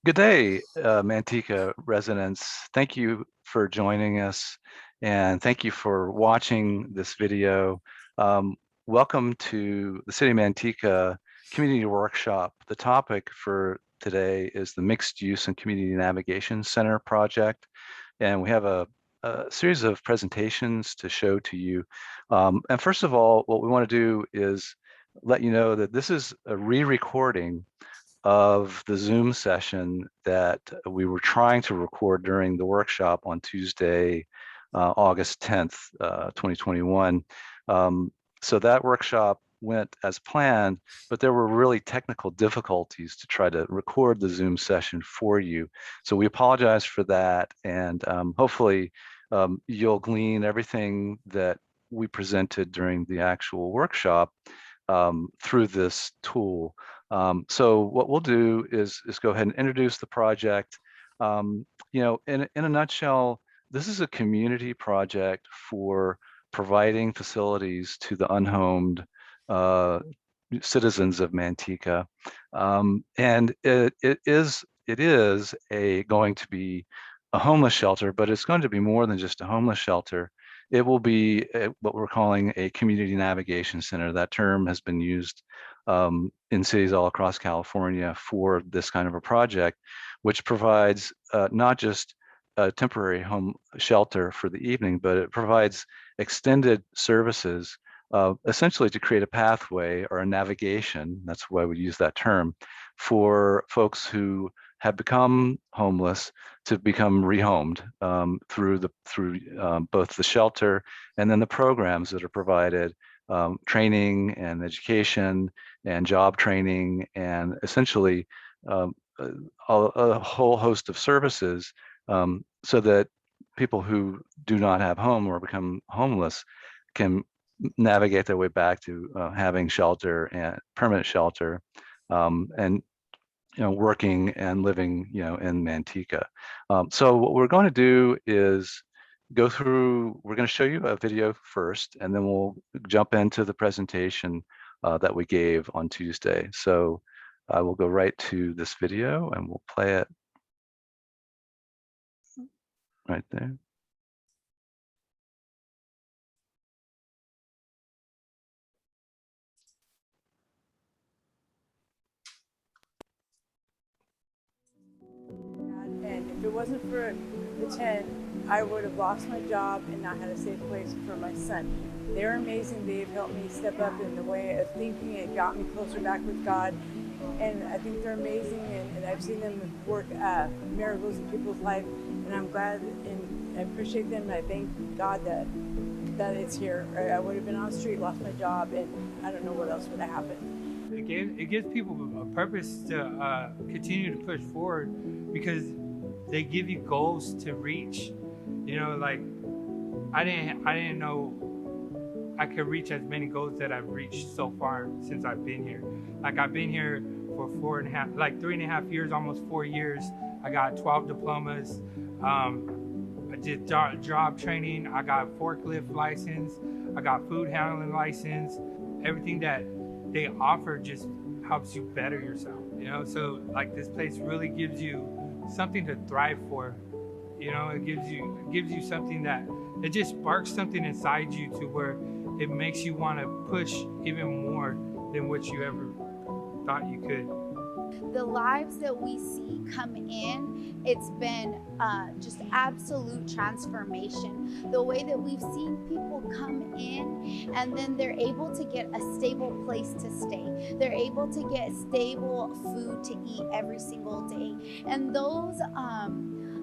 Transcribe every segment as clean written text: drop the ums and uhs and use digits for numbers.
Good day, Manteca residents. Thank you for joining us, and thank you for watching this video. Um, Welcome to the City of Manteca Community Workshop. The topic for today is the Mixed Use and Community Navigation Center project, and we have a series of presentations to show to you. And first of all, what we want to do is let you know that this is a re-recording of the Zoom session that we were trying to record during the workshop on Tuesday, August 10th, 2021. So that workshop went as planned, but there were really technical difficulties to try to record the Zoom session for you. So we apologize for that, and hopefully you'll glean everything that we presented during the actual workshop through this tool. So what we'll do is go ahead and introduce the project. In a nutshell, this is a community project for providing facilities to the unhomed uh, citizens of Manteca. And it is going to be a homeless shelter, but it's going to be more than just a homeless shelter. It will be what we're calling a community navigation center. That term has been used in cities all across California for this kind of a project, which provides not just a temporary home shelter for the evening, but it provides extended services, essentially to create a pathway or a navigation, that's why we use that term, for folks who have become homeless to become rehomed through both the shelter and then the programs that are provided, training and education and job training, and essentially um, a whole host of services, so that people who do not have home or become homeless can navigate their way back to having shelter and permanent shelter, and working and living, in Manteca. So what we're going to do is we're going to show you a video first, and then we'll jump into the presentation that we gave on Tuesday. So I will go right to this video and we'll play it right there. And if it wasn't for the tent, I would have lost my job and not had a safe place for my son. They're amazing. They've helped me step up in the way of thinking. It got me closer back with God. And I think they're amazing. And I've seen them work miracles in people's life. And I'm glad and I appreciate them. And I thank God that it's here. I would have been on the street, lost my job, and I don't know what else would have happened. It gives people a purpose to continue to push forward, because they give you goals to reach. Like I didn't know I could reach as many goals that I've reached so far since I've been here. Like I've been here for 3.5 years, almost 4 years. I got 12 diplomas. I did job training. I got forklift license. I got food handling license. Everything that they offer just helps you better yourself. So like this place really gives you something to thrive for. It gives you something that it just sparks something inside you to where it makes you want to push even more than what you ever thought you could. The lives that we see come in, it's been just absolute transformation. The way that we've seen people come in and then they're able to get a stable place to stay. They're able to get stable food to eat every single day. And those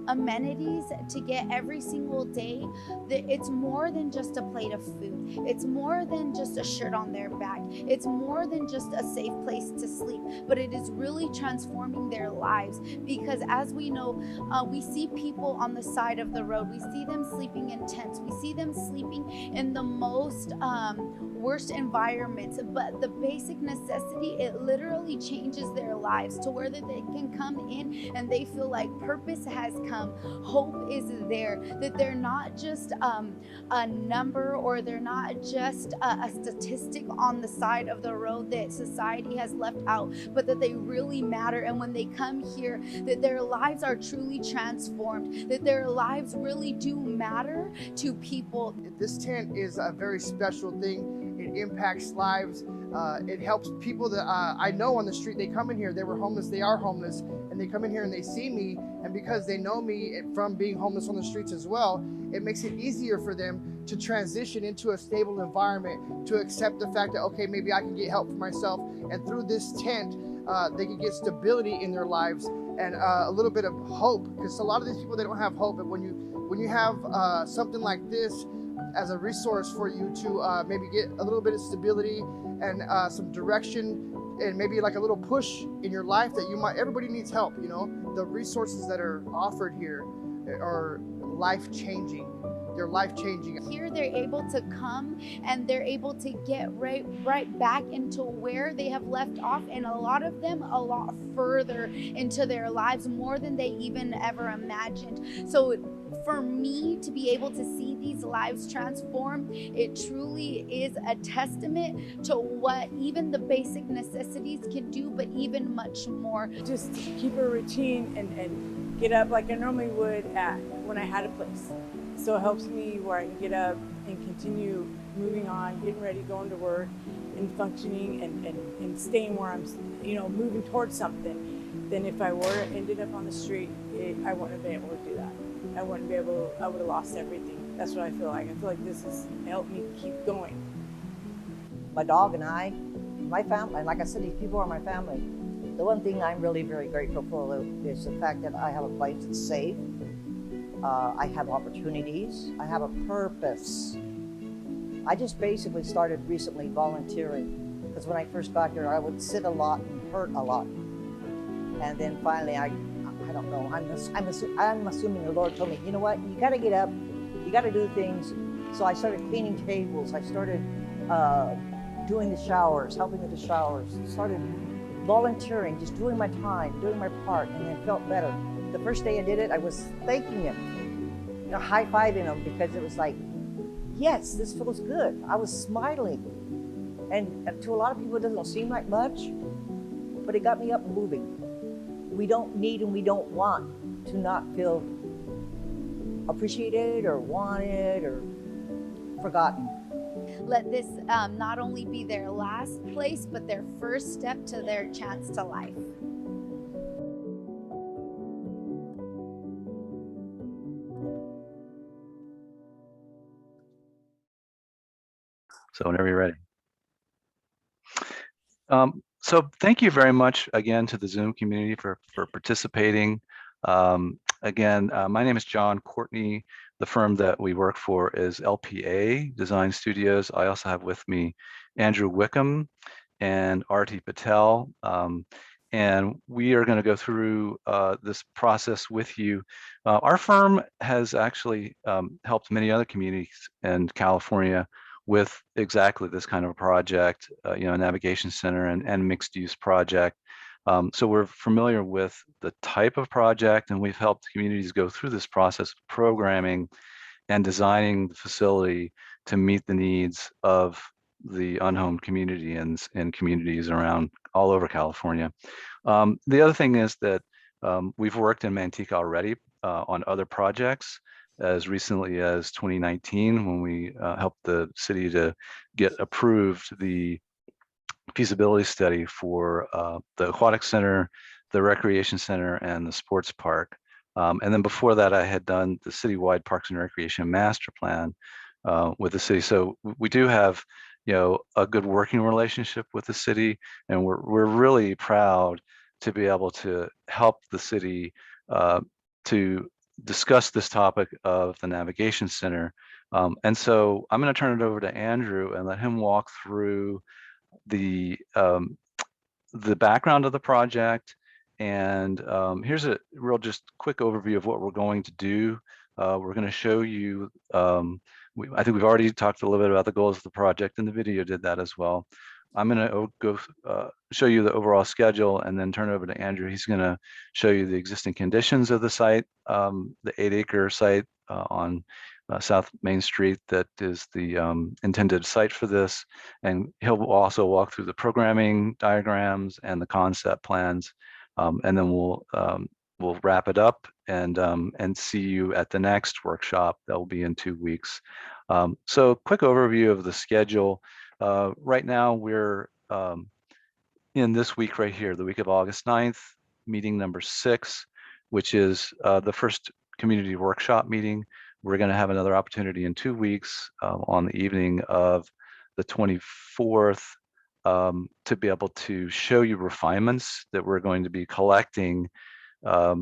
amenities to get every single day, it's more than just a plate of food. It's more than just a shirt on their back. It's more than just a safe place to sleep, but it is really transforming their lives. Because as we know, we see people on the side of the road. We see them sleeping in tents. We see them sleeping in the most worst environments, but the basic necessity, it literally changes their lives to where that they can come in and they feel like purpose has come, hope is there, that they're not just a number, or they're not just a statistic on the side of the road that society has left out, but that they really matter. And when they come here, that their lives are truly transformed, that their lives really do matter to people. This tent is a very special thing. It impacts lives. It helps people that I know on the street. They come in here, they were homeless, they are homeless, and they come in here and they see me, and because they know me from being homeless on the streets as well, it makes it easier for them to transition into a stable environment, to accept the fact that, okay, maybe I can get help for myself, and through this tent, they can get stability in their lives and a little bit of hope, because a lot of these people, they don't have hope. And when you have something like this as a resource for you to maybe get a little bit of stability and some direction, and maybe like a little push in your life that you might, everybody needs help, you know. The resources that are offered here are life-changing. They're life-changing. Here they're able to come and they're able to get right back into where they have left off, and a lot of them a lot further into their lives, more than they even ever imagined. So for me to be able to see these lives transform, it truly is a testament to what even the basic necessities can do, but even much more. Just keep a routine and get up like I normally would when I had a place. So it helps me where I can get up and continue moving on, getting ready, going to work, and functioning and staying where I'm, moving towards something. Then if I were ended up on the street, I wouldn't have been able to do that. I would have lost everything. That's what I feel like. I feel like this has helped me keep going. My dog and I, my family, and like I said, these people are my family. The one thing I'm really very grateful for is the fact that I have a place that's safe. I have opportunities. I have a purpose. I just basically started recently volunteering, because when I first got here, I would sit a lot and hurt a lot. And then finally, I don't know, I'm assuming the Lord told me, you know what, you gotta get up, you gotta do things. So I started cleaning tables, I started doing the showers, helping with the showers, started volunteering, just doing my time, doing my part, and it felt better. The first day I did it, I was thanking him, high-fiving him, because it was like, yes, this feels good. I was smiling. And to a lot of people, it doesn't seem like much, but it got me up and moving. We don't need and we don't want to not feel appreciated or wanted or forgotten. Let this not only be their last place, but their first step to their chance to life. So whenever you're ready. So thank you very much again to the Zoom community for participating. Again, my name is John Courtney. The firm that we work for is LPA Design Studios. I also have with me Andrew Wickham and Arti Patel. And we are going to go through this process with you. Our firm has actually helped many other communities in California with exactly this kind of a project, a navigation center and mixed use project. So we're familiar with the type of project, and we've helped communities go through this process of programming and designing the facility to meet the needs of the unhomed community and communities around all over California. The other thing is that we've worked in Manteca already on other projects, as recently as 2019, when we helped the city to get approved the feasibility study for the aquatic center, the recreation center, and the sports park. And then before that, I had done the citywide Parks and Recreation Master Plan with the city. So we do have, a good working relationship with the city, and we're really proud to be able to help the city to discuss this topic of the navigation center. And so I'm going to turn it over to Andrew and let him walk through the background of the project. And here's a real just quick overview of what we're going to do. We're going to show you I think we've already talked a little bit about the goals of the project, and the video did that as well. I'm going to go show you the overall schedule and then turn it over to Andrew. He's going to show you the existing conditions of the site, the 8-acre site on South Main Street that is the intended site for this. And he'll also walk through the programming diagrams and the concept plans. And then we'll wrap it up and see you at the next workshop that will be in 2 weeks. So quick overview of the schedule. Right now we're in this week right here, the week of August 9th, meeting number 6, which is the first community workshop meeting. We're going to have another opportunity in 2 weeks on the evening of the 24th to be able to show you refinements that we're going to be collecting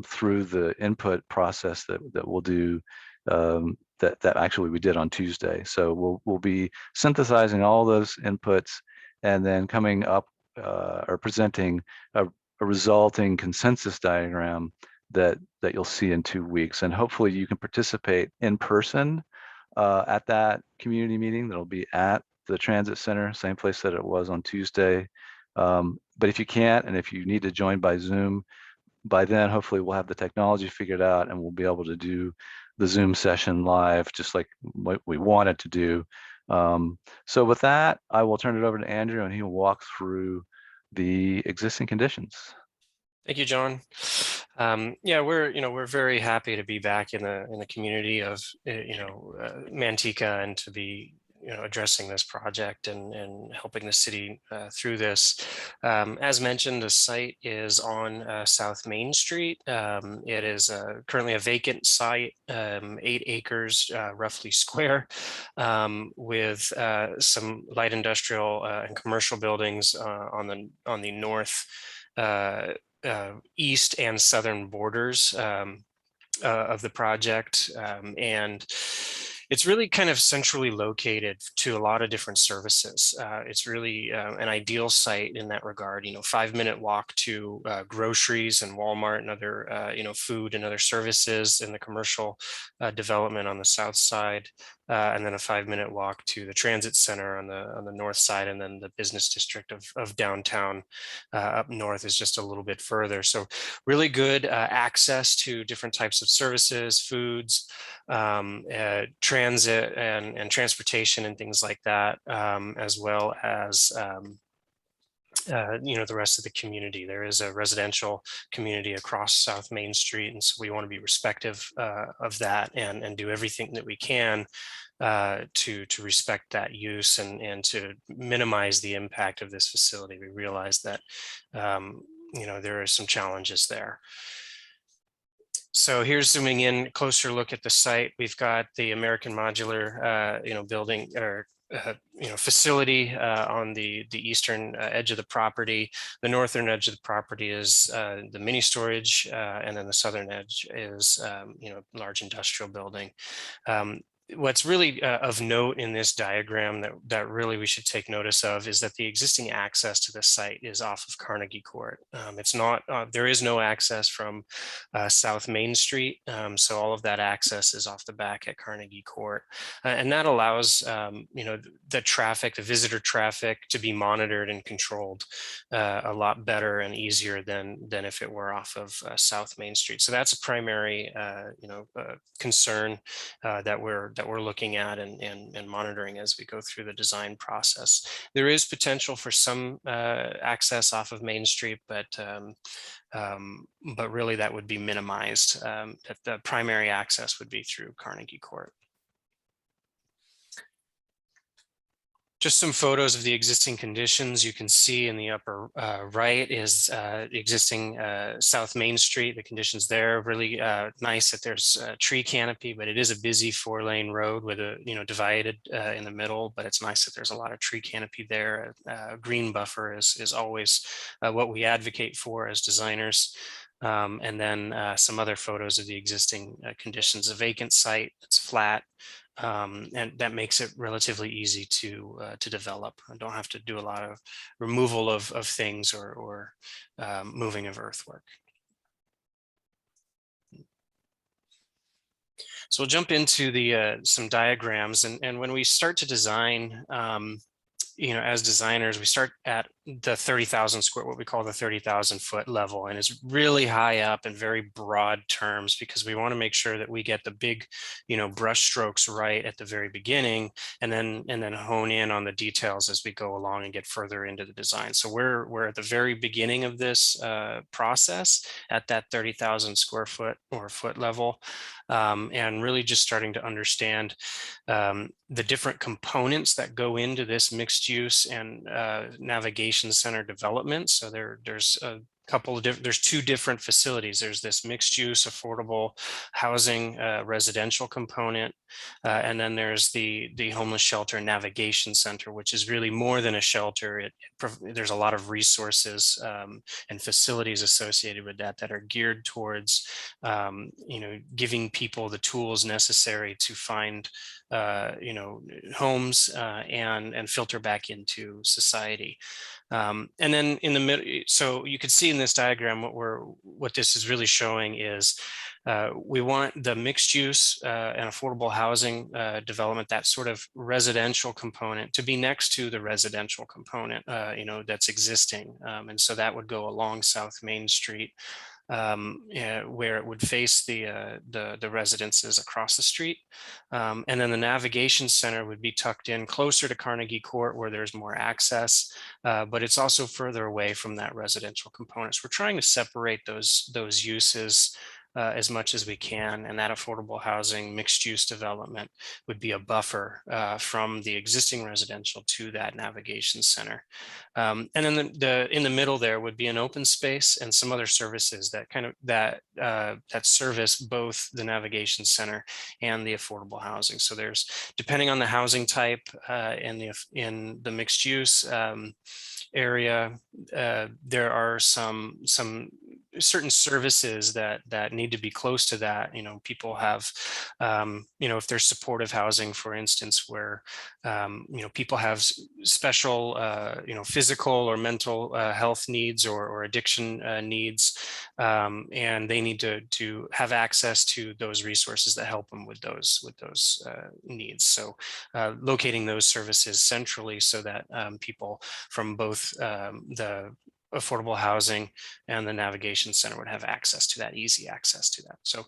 through the input process that we'll do that actually we did on Tuesday. So we'll be synthesizing all those inputs and then coming up or presenting a resulting consensus diagram that you'll see in 2 weeks. And hopefully you can participate in person at that community meeting that'll be at the transit center, same place that it was on Tuesday. But if you can't, and if you need to join by Zoom, by then, hopefully we'll have the technology figured out and we'll be able to do the Zoom session live, just like what we wanted to do. So with that, I will turn it over to Andrew and he'll walk through the existing conditions. Thank you, John. Yeah, we're very happy to be back in the community of Manteca and to be addressing this project and helping the city through this. As mentioned, the site is on South Main Street. It is currently a vacant site, 8 acres, roughly square, with some light industrial and commercial buildings on the north, east and southern borders of the project, and it's really kind of centrally located to a lot of different services. It's really an ideal site in that regard. 5-minute walk to groceries and Walmart and other food and other services in the commercial development on the south side, and then a 5-minute walk to the transit center on the north side, and then the business district of downtown up north is just a little bit further. So really good access to different types of services, foods, transit and transportation and things like that, as well as the rest of the community. There is a residential community across South Main Street, and so we want to be respective of that and do everything that we can to respect that use and to minimize the impact of this facility. We realize that there are some challenges there. So here's zooming in, closer look at the site. We've got the American Modular, building or facility on the eastern edge of the property. The northern edge of the property is the mini storage, and then the southern edge is large industrial building. What's really of note in this diagram that really we should take notice of is that the existing access to the site is off of Carnegie Court. It's not, there is no access from South Main Street, so all of that access is off the back at Carnegie Court, and that allows the traffic, the visitor traffic, to be monitored and controlled a lot better and easier than if it were off of South Main Street. So that's a primary concern that we're looking at and monitoring as we go through the design process. There is potential for some access off of Main Street, but really that would be minimized. That the primary access would be through Carnegie Court. Just some photos of the existing conditions. You can see in the upper right is the existing South Main Street. The conditions there, really nice that there's a tree canopy, but it is a busy 4-lane road with a divided in the middle, but it's nice that there's a lot of tree canopy there. Green buffer is always what we advocate for as designers. And then some other photos of the existing conditions. A vacant site, it's flat. And that makes it relatively easy to develop. I don't have to do a lot of removal of things or moving of earthwork. So we'll jump into the some diagrams, and when we start to design, as designers, we start at the 30,000 square, what we call the 30,000 foot level. And it's really high up in very broad terms because we want to make sure that we get the big, brush strokes right at the very beginning, and then hone in on the details as we go along and get further into the design. So we're at the very beginning of this process at that 30,000 square foot or foot level, and really just starting to understand the different components that go into this mixed use and navigation center development. So there's a couple of there's two different facilities. There's this mixed use affordable housing residential component, and then there's the homeless shelter navigation center, which is really more than a shelter. There's a lot of resources and facilities associated with that are geared towards giving people the tools necessary to find homes and filter back into society. And then in the middle, so you could see in this diagram what this is really showing is we want the mixed use and affordable housing development, that sort of residential component, to be next to the residential component, that's existing. And so that would go along South Main Street, where it would face the residences across the street. And then the navigation center would be tucked in closer to Carnegie Court, where there's more access, but it's also further away from that residential component. So we're trying to separate those uses as much as we can, and that affordable housing mixed use development would be a buffer from the existing residential to that navigation center. And then in the middle there would be an open space and some other services that service both the navigation center and the affordable housing. So there's, depending on the housing type in the mixed use area, there are some certain services that need to be close to that. People have, if there's supportive housing, for instance, where, people have special, physical or mental health needs or addiction needs, and they need to have access to those resources that help them with those needs. So locating those services centrally so that people from both the affordable housing and the navigation center would have access to that, easy access to that. So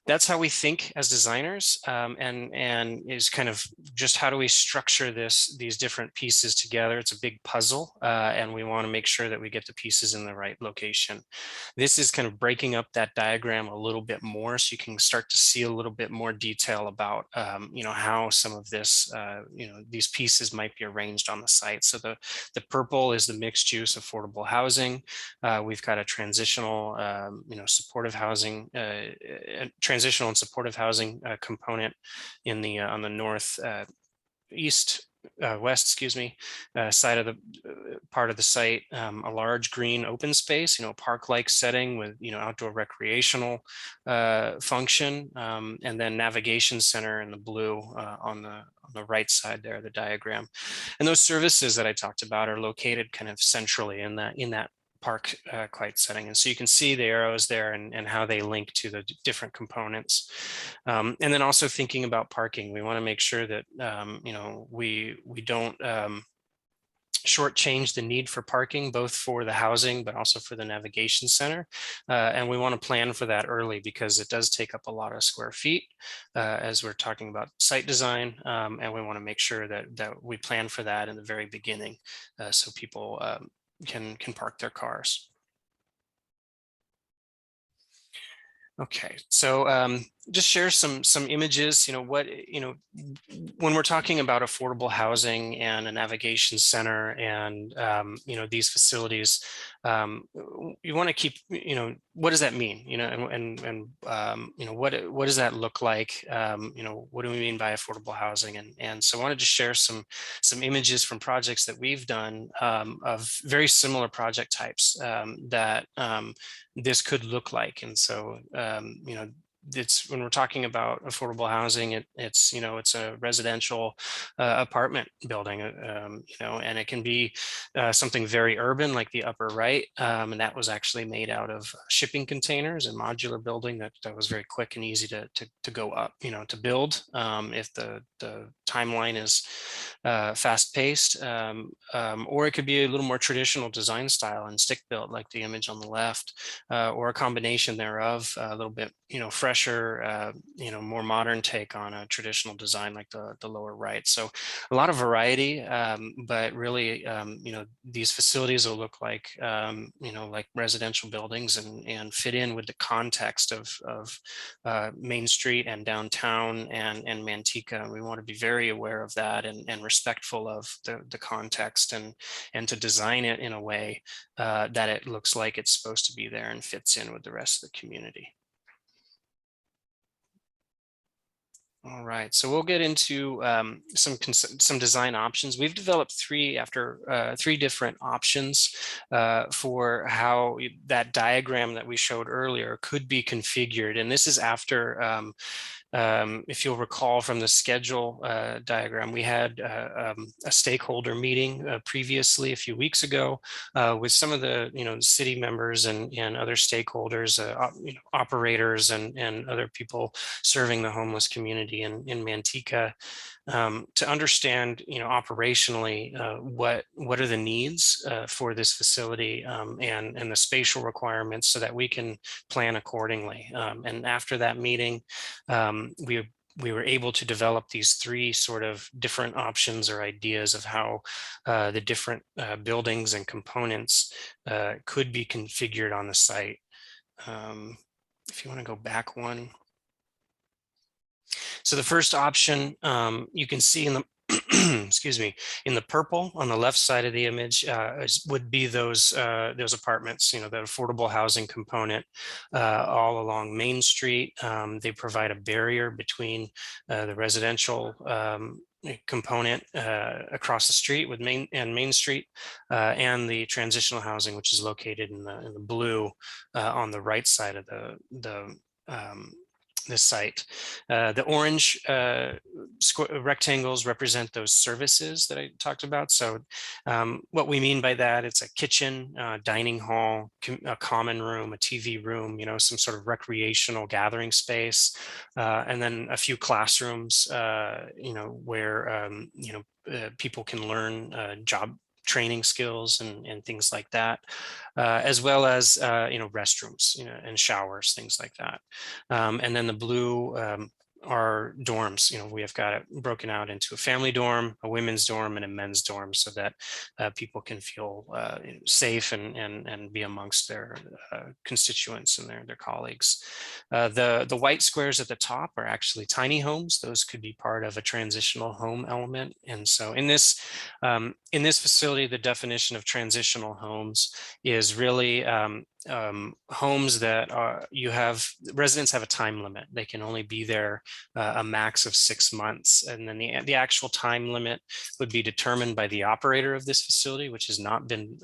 that's how we think as designers, and is kind of just how do we structure these different pieces together. It's a big puzzle, and we want to make sure that we get the pieces in the right location. This is kind of breaking up that diagram a little bit more, so you can start to see a little bit more detail about how some of this these pieces might be arranged on the site. So the purple is the mixed use affordable housing. We've got a transitional, supportive housing, transitional and supportive housing component in the on the north west, side of the part of the site, a large green open space, park-like setting with, outdoor recreational function, and then navigation center in the blue on the right side there, the diagram. And those services that I talked about are located kind of centrally in that park quite setting. And so you can see the arrows there and how they link to the different components. And then also thinking about parking, we want to make sure that, we don't shortchange the need for parking, both for the housing, but also for the navigation center. And we want to plan for that early because it does take up a lot of square feet as we're talking about site design. And we want to make sure that we plan for that in the very beginning so people can park their cars. Okay, so just share some images. When we're talking about affordable housing and a navigation center and these facilities, you want to keep, what does that mean? What does that look like? What do we mean by affordable housing? And so I wanted to share some images from projects that we've done of very similar project types that this could look like. And so it's when we're talking about affordable housing, it's it's a residential apartment building, and it can be something very urban like the upper right, and that was actually made out of shipping containers and modular building that was very quick and easy to go up, to build, if the timeline is fast paced, or it could be a little more traditional design style and stick built like the image on the left, or a combination thereof, a little bit fresher, more modern take on a traditional design like the lower right. So a lot of variety, but really, these facilities will look like residential buildings, and fit in with the context of Main Street and downtown and Manteca. We want to be very aware of that, and respectful of the context, and to design it in a way that it looks like it's supposed to be there and fits in with the rest of the community. All right, so we'll get into some design options. We've developed three different options for how that diagram that we showed earlier could be configured, and this is after if you'll recall from the schedule diagram, we had a stakeholder meeting previously a few weeks ago with some of the city members and other stakeholders, operators and other people serving the homeless community in Manteca, to understand operationally what are the needs for this facility, and the spatial requirements, so that we can plan accordingly. And after that meeting, we were able to develop these three sort of different options or ideas of how the different buildings and components could be configured on the site. If you want to go back one. So the first option, you can see in the excuse me, in the purple on the left side of the image, would be those apartments, the affordable housing component all along Main Street. They provide a barrier between the residential component across the street with Main Street, and the transitional housing, which is located in the blue on the right side of this site. The orange rectangles represent those services that I talked about. So what we mean by that, it's a kitchen, dining hall, a common room, a TV room, some sort of recreational gathering space, and then a few classrooms, where people can learn job training skills and things like that, as well as restrooms, and showers, things like that. And then the blue are dorms. We have got it broken out into a family dorm, a women's dorm, and a men's dorm, so that people can feel safe and be amongst their constituents and their colleagues. The white squares at the top are actually tiny homes. Those could be part of a transitional home element. And so in this facility, the definition of transitional homes is really homes that residents have a time limit. They can only be there a max of 6 months, and then the actual time limit would be determined by the operator of this facility, which has not been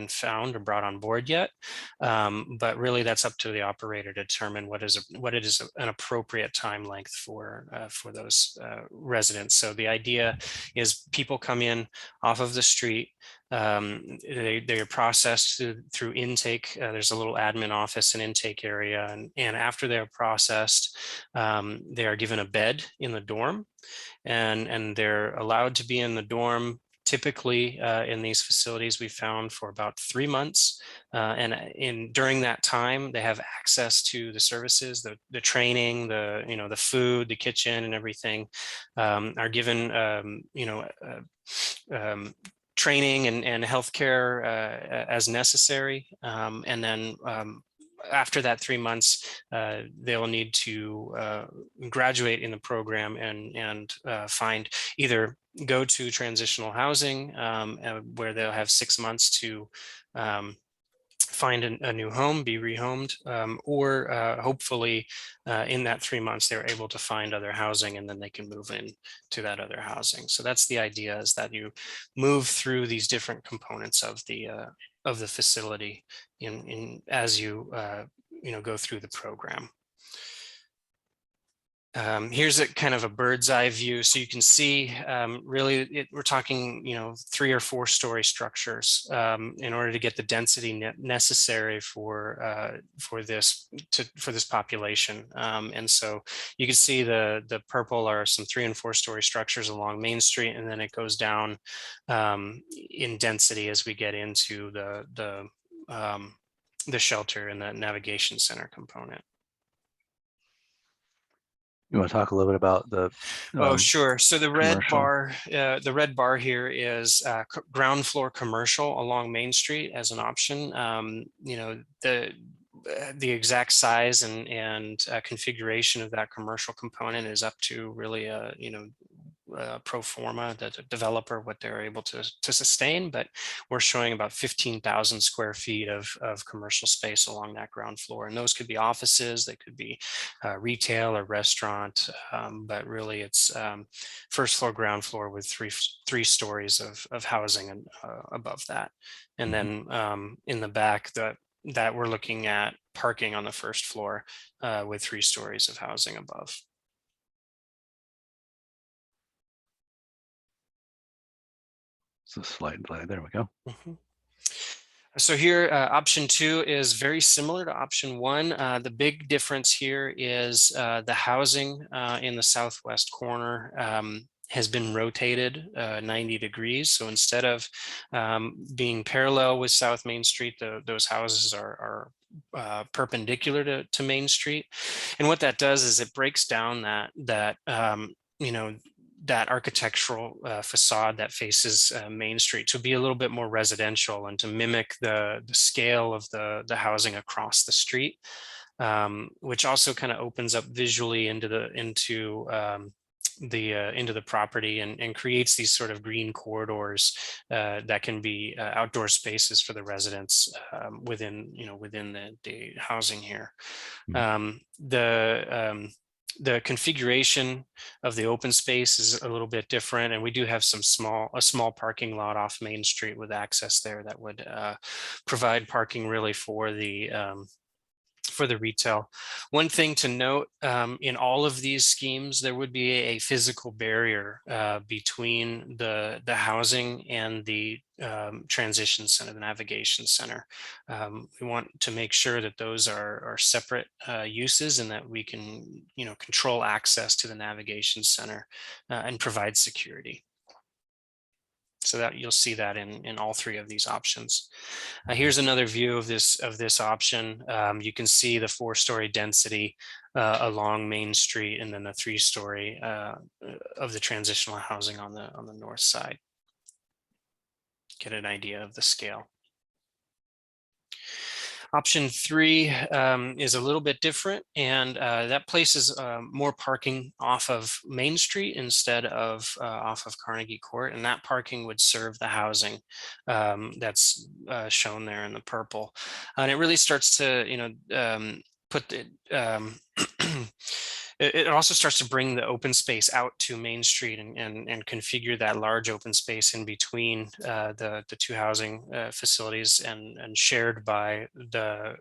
found or brought on board yet. But really, that's up to the operator to determine what it is an appropriate time length for those residents. So the idea is people come in off of the street. They are processed through intake. There's a little admin office and intake area, and after they're processed, they are given a bed in the dorm, and they're allowed to be in the dorm. Typically, in these facilities, we found for about 3 months, and during that time, they have access to the services, the training, the food, the kitchen, and everything. Are given training and healthcare as necessary, and then after that 3 months, they'll need to graduate in the program and either go to transitional housing, where they'll have 6 months to find a new home, be rehomed, or hopefully in that 3 months they're able to find other housing, and then they can move in to that other housing. So that's the idea, is that you move through these different components of the facility as you go through the program. Here's a kind of a bird's eye view, so you can see really we're talking 3 or 4 story structures in order to get the density necessary for this population. And so you can see the purple are some 3 and 4 story structures along Main Street, and then it goes down in density as we get into the shelter and the navigation center component. You want to talk a little bit about the Oh, sure. So the red commercial? bar here is ground floor commercial along Main Street as an option. The exact size and configuration of that commercial component is up to really pro forma, the developer, what they're able to sustain, but we're showing about 15,000 square feet of commercial space along that ground floor. And those could be offices, they could be retail or restaurant, but really it's first floor, ground floor with three stories of housing and above that. And then in the back, that we're looking at parking on the first floor with 3 stories of housing above. So slight delay. There we go. So here, option 2 is very similar to option 1. The big difference here is the housing in the southwest corner has been rotated 90 degrees. So instead of being parallel with South Main Street, those houses are perpendicular to Main Street. And what that does is it breaks down that architectural facade that faces Main Street to be a little bit more residential and to mimic the scale of the housing across the street, which also kind of opens up visually into the property and creates these sort of green corridors that can be outdoor spaces for the residents within the housing here. The configuration of the open space is a little bit different, and we do have a small parking lot off Main Street with access there that would provide parking really for the retail. One thing to note, in all of these schemes, there would be a physical barrier between the housing and the transition center, the navigation center. We want to make sure that those are separate uses and that we can control access to the navigation center and provide security. So that you'll see that in all 3 of these options. Here's another view of this option. You can see the 4-story density along Main Street, and then the 3-story of the transitional housing on the north side. Get an idea of the scale. Option 3 is a little bit different, and that places more parking off of Main Street instead of off of Carnegie Court, and that parking would serve the housing that's shown there in the purple. And it really starts to put the it also starts to bring the open space out to Main Street and configure that large open space in between the 2 housing facilities and shared by the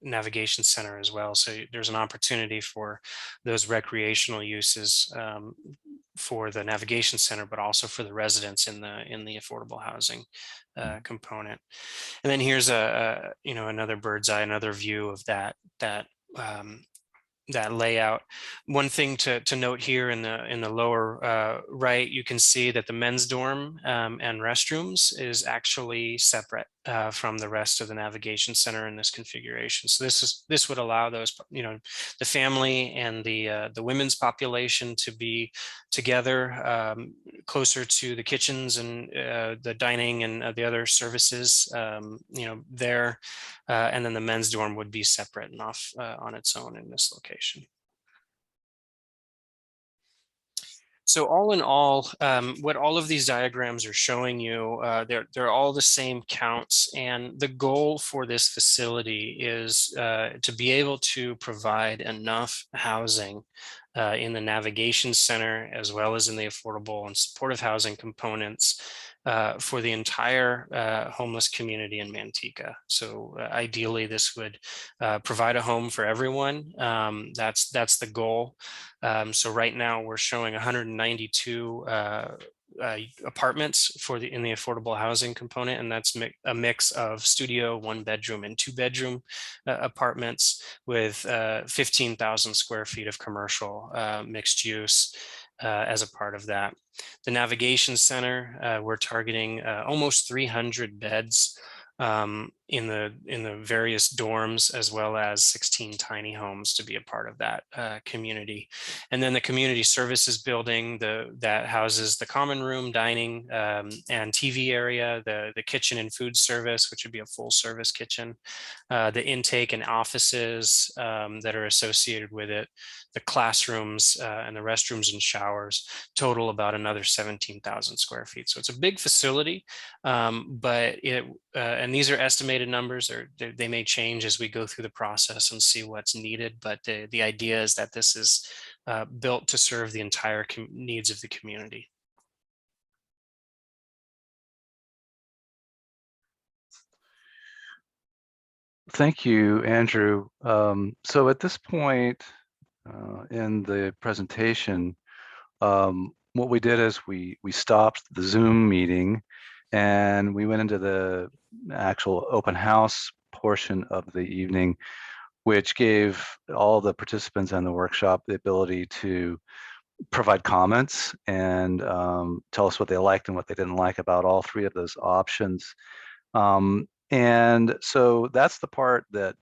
navigation center as well. So there's an opportunity for those recreational uses for the navigation center, but also for the residents in the affordable housing component. And then here's another bird's eye, another view of that layout. One thing to note here in the lower right, you can see that the men's dorm and restrooms is actually separate from the rest of the navigation center in this configuration. So this would allow those, the family and the women's population to be together closer to the kitchens and the dining and the other services there, and then the men's dorm would be separate and off on its own in this location. So all in all, what all of these diagrams are showing you, they're all the same counts, and the goal for this facility is to be able to provide enough housing in the navigation center as well as in the affordable and supportive housing components for the entire homeless community in Manteca. So ideally, this would provide a home for everyone. That's the goal. So right now, we're showing 192 apartments in the affordable housing component, and that's a mix of studio, 1-bedroom, and 2-bedroom apartments with 15,000 square feet of commercial mixed use as a part of that. The navigation center, we're targeting almost 300 beds in the various dorms, as well as 16 tiny homes to be a part of that community. And then the community services building that houses the common room, dining, and TV area, the kitchen and food service, which would be a full service kitchen, the intake and offices that are associated with it, the classrooms and the restrooms and showers, total about another 17,000 square feet. So it's a big facility, but and these are estimated numbers, or they may change as we go through the process and see what's needed. But the idea is that this is built to serve the entire needs of the community. Thank you, Andrew. So at this point in the presentation, what we did is we stopped the Zoom meeting and we went into the actual open house portion of the evening, which gave all the participants in the workshop the ability to provide comments and tell us what they liked and what they didn't like about all three of those options. And so that's the part that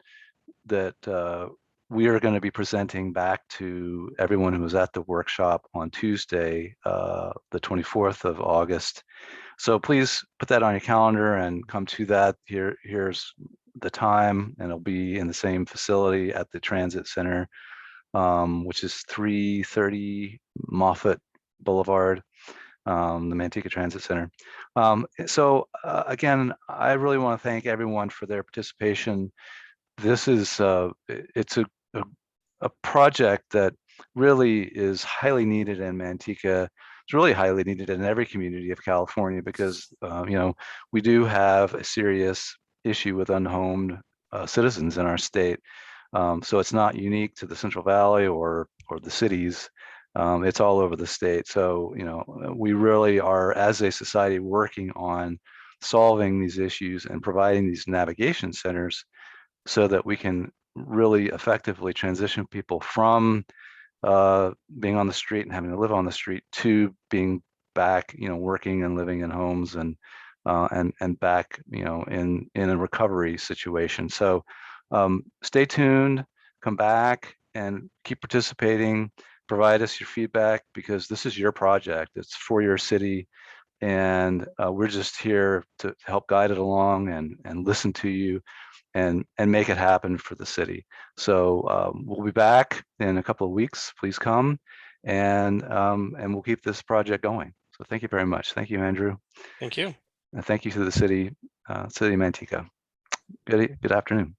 we are going to be presenting back to everyone who was at the workshop on Tuesday, the 24th of August. So please put that on your calendar and come to that. Here's the time, and it'll be in the same facility at the Transit Center, which is 330 Moffett Boulevard, the Manteca Transit Center. So again, I really want to thank everyone for their participation. This is it's a project that really is highly needed in Manteca. It's really highly needed in every community of California because we do have a serious issue with unhomed citizens in our state. So it's not unique to the Central Valley or the cities. It's all over the state. So we really are, as a society, working on solving these issues and providing these navigation centers so that we can really effectively transition people from being on the street and having to live on the street to being back, working and living in homes and back, in a recovery situation. So stay tuned, come back and keep participating, provide us your feedback because this is your project. It's for your city. And we're just here to help guide it along and listen to you and make it happen for the city. So we'll be back in a couple of weeks. Please come, and we'll keep this project going. So thank you very much. Thank you, Andrew. Thank you. And thank you to the city of Manteca. Good afternoon.